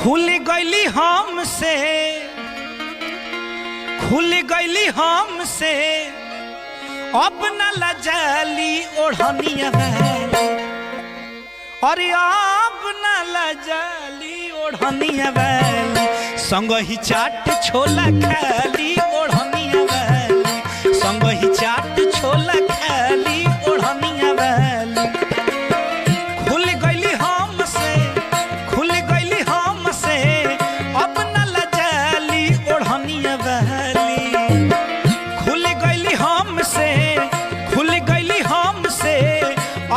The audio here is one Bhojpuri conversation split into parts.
खुल गईली हमसे, खुल गईली हमसे, अब न लजाली ओढ़निया वाली, अरे अब न लजाली ओढ़निया वाली, संग ही चाट छोला खाली ओढ़निया वाली, संग ही चाट छोला खाली ओढ़निया वाली। खुल गईली हमसे, खुल गईली हमसे, अब न लजाली ओढ़निया वाली, खुल गईली हमसे, खुल गईली हमसे,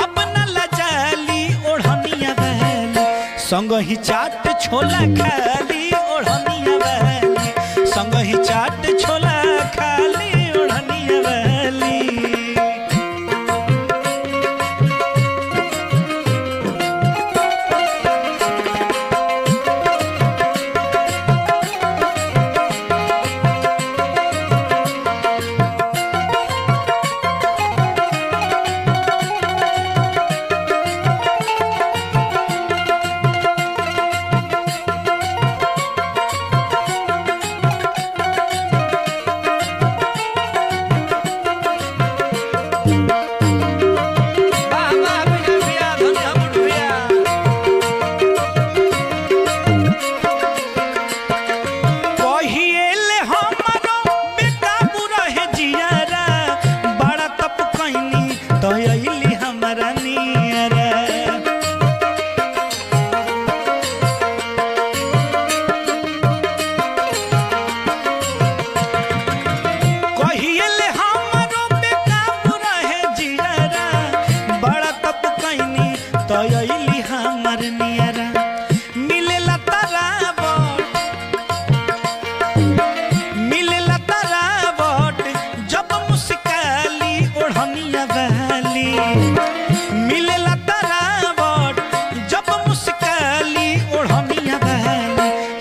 अब न लजाली ओढ़निया वाली, संग ही चाट छोला खाली ओढ़निया वाली, संग ही चाट छोला खाली ओढ़निया वाली।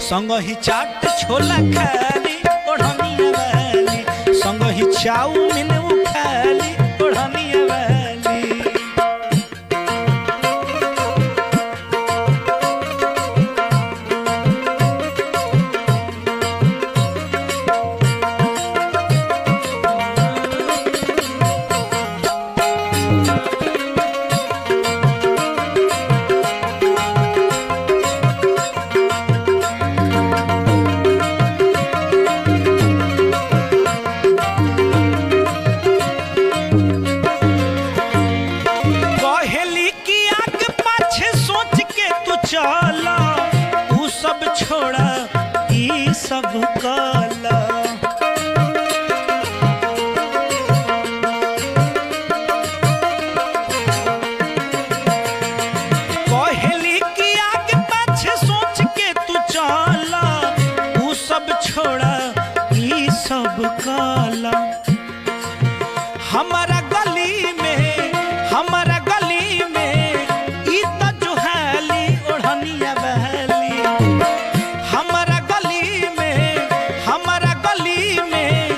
संग ही चाट छोला खाली ओढ़निया वाली, संग ही चाउमीन खाली ओढ़निया वाली। चला ऊ सब छोड़ा ई सब काला, कहली कि आगे पाछे सोच के तू चला ऊ सब छोड़ा ई सब काला। हमारा गली में, हमारा गली में हमारा गली में, हमारा गली में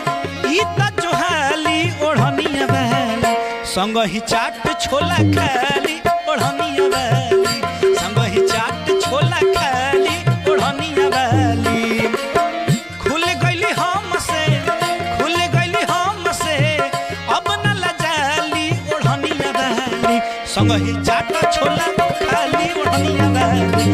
इतना जोहाली ओढ़निया वाली, संग ही चाट छोला खाली ओढ़निया वाली, संग ही चाट छोला खाली ओढ़निया वाली। खुल गईली हमसे, खुल गईली हमसे, अब न लजाली ओढ़निया वाली, संग ही चाट छोला खाली ओढ़निया वाली,